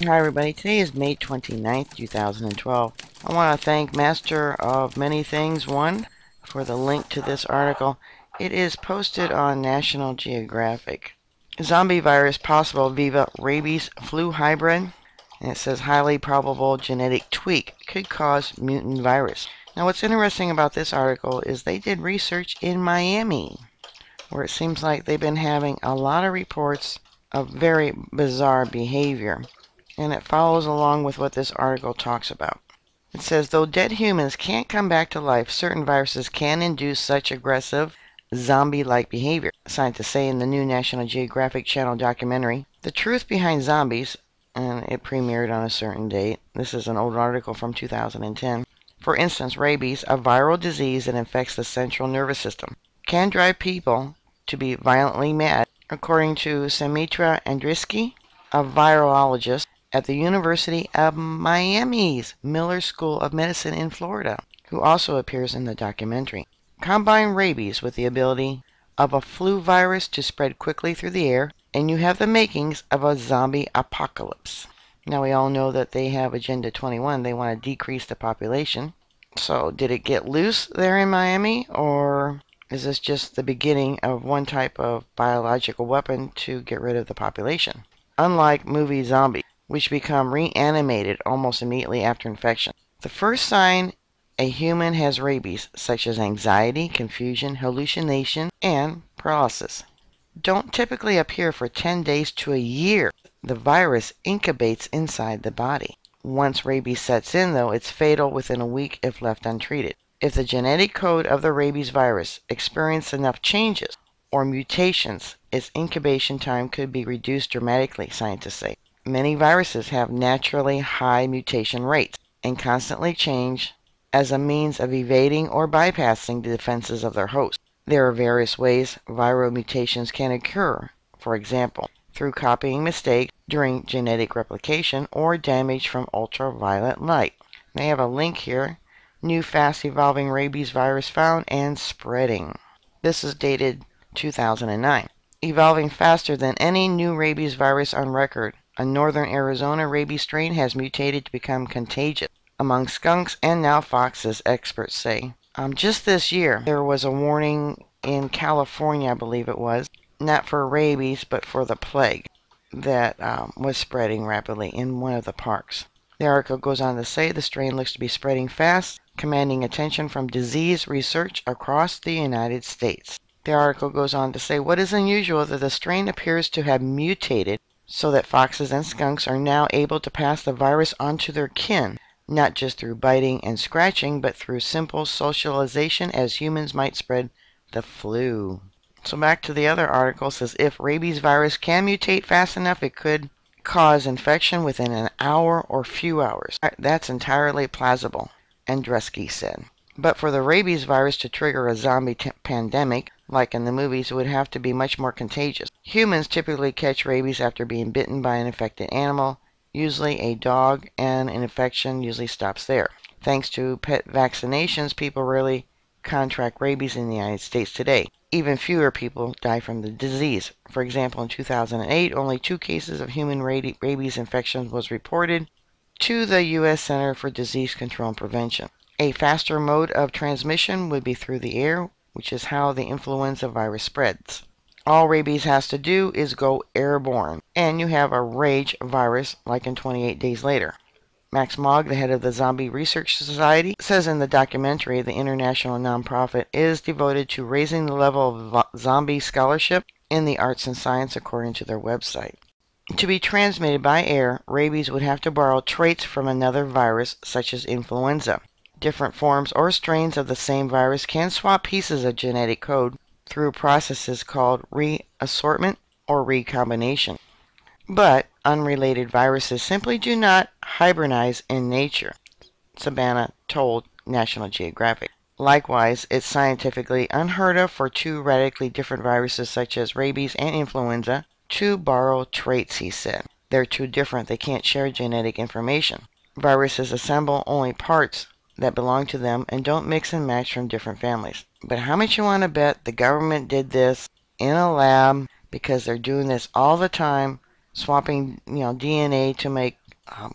Hi everybody, today is May 29th, 2012. I want to thank Master of Many Things 1 for the link to this article. It is posted on National Geographic. Zombie virus possible Viva rabies flu hybrid. And it says highly probable genetic tweak could cause mutant virus. Now what's interesting about this article is they did research in Miami, where it seems like they've been having a lot of reports of very bizarre behavior. And it follows along with what this article talks about. It says, though dead humans can't come back to life, certain viruses can induce such aggressive, zombie-like behavior. Scientists say in the new National Geographic Channel documentary, The Truth Behind Zombies, and it premiered on a certain date. This is an old article from 2010. For instance, rabies, a viral disease that infects the central nervous system, can drive people to be violently mad, according to Samitra Andriski, a virologist at the University of Miami's Miller School of Medicine in Florida, who also appears in the documentary. Combine rabies with the ability of a flu virus to spread quickly through the air, and you have the makings of a zombie apocalypse. Now we all know that they have Agenda 21. They want to decrease the population. So did it get loose there in Miami, or is this just the beginning of one type of biological weapon to get rid of the population? Unlike movie zombies, which become reanimated almost immediately after infection, the first sign a human has rabies, such as anxiety, confusion, hallucination, and paralysis, don't typically appear for 10 days to a year. The virus incubates inside the body. Once rabies sets in, though, it's fatal within a week if left untreated. If the genetic code of the rabies virus experiences enough changes or mutations, its incubation time could be reduced dramatically, scientists say. Many viruses have naturally high mutation rates and constantly change as a means of evading or bypassing the defenses of their host. There are various ways viral mutations can occur, for example, through copying mistakes during genetic replication or damage from ultraviolet light. They have a link here. New fast evolving rabies virus found and spreading. This is dated 2009. Evolving faster than any new rabies virus on record, a northern Arizona rabies strain has mutated to become contagious among skunks and now foxes, experts say. Just this year, there was a warning in California, I believe it was, not for rabies, but for the plague that was spreading rapidly in one of the parks. The article goes on to say the strain looks to be spreading fast, commanding attention from disease research across the United States. The article goes on to say what is unusual that the strain appears to have mutated so that foxes and skunks are now able to pass the virus on to their kin, not just through biting and scratching, but through simple socialization as humans might spread the flu. So back to the other article, says if rabies virus can mutate fast enough, it could cause infection within an hour or few hours. That's entirely plausible, Andreski said. But for the rabies virus to trigger a zombie pandemic, like in the movies, it would have to be much more contagious. Humans typically catch rabies after being bitten by an infected animal, usually a dog, and an infection usually stops there. Thanks to pet vaccinations, people rarely contract rabies in the United States today. Even fewer people die from the disease. For example, in 2008, only 2 cases of human rabies infection was reported to the U.S. Center for Disease Control and Prevention. A faster mode of transmission would be through the air, which is how the influenza virus spreads. All rabies has to do is go airborne, and you have a rage virus like in 28 days later. Max Mogg, the head of the Zombie Research Society, says in the documentary the international nonprofit is devoted to raising the level of zombie scholarship in the arts and science, according to their website. To be transmitted by air, rabies would have to borrow traits from another virus, such as influenza. Different forms or strains of the same virus can swap pieces of genetic code through processes called reassortment or recombination. But unrelated viruses simply do not hibernize in nature, Savannah told National Geographic. Likewise, it's scientifically unheard of for 2 radically different viruses such as rabies and influenza to borrow traits, he said. They're too different. They can't share genetic information. Viruses assemble only parts that belong to them and don't mix and match from different families. But how much you want to bet the government did this in a lab, because they're doing this all the time, swapping DNA to make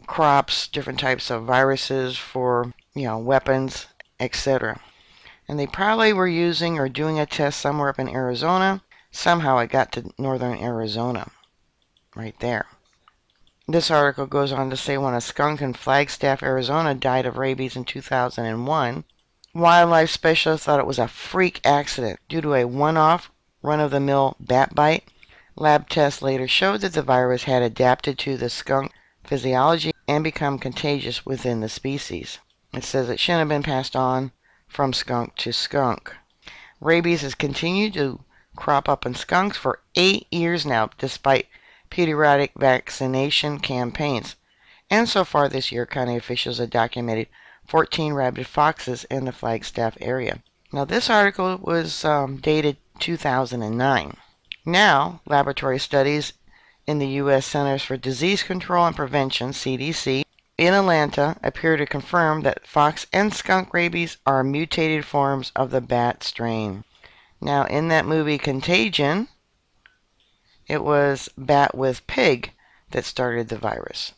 crops, different types of viruses for, weapons, etc. And they probably were using or doing a test somewhere up in Arizona. Somehow it got to northern Arizona, right there. This article goes on to say when a skunk in Flagstaff, Arizona died of rabies in 2001, wildlife specialists thought it was a freak accident due to a one-off, run-of-the-mill bat bite. Lab tests later showed that the virus had adapted to the skunk physiology and become contagious within the species. It says it shouldn't have been passed on from skunk to skunk. Rabies has continued to crop up in skunks for 8 years now, despite periodic vaccination campaigns. And so far this year, county officials have documented 14 rabid foxes in the Flagstaff area. Now, this article was dated 2009. Now, laboratory studies in the U.S. Centers for Disease Control and Prevention, CDC, in Atlanta appear to confirm that fox and skunk rabies are mutated forms of the bat strain. Now, in that movie Contagion, it was bat with pig that started the virus.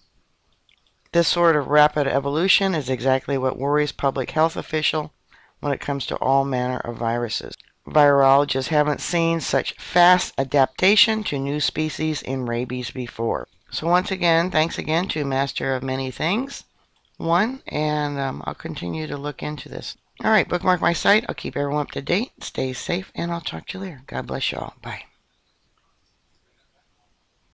This sort of rapid evolution is exactly what worries public health officials when it comes to all manner of viruses. Virologists haven't seen such fast adaptation to new species in rabies before. So once again, thanks again to Master of Many Things 1, and I'll continue to look into this. Alright, bookmark my site. I'll keep everyone up to date. Stay safe, and I'll talk to you later. God bless you all. Bye.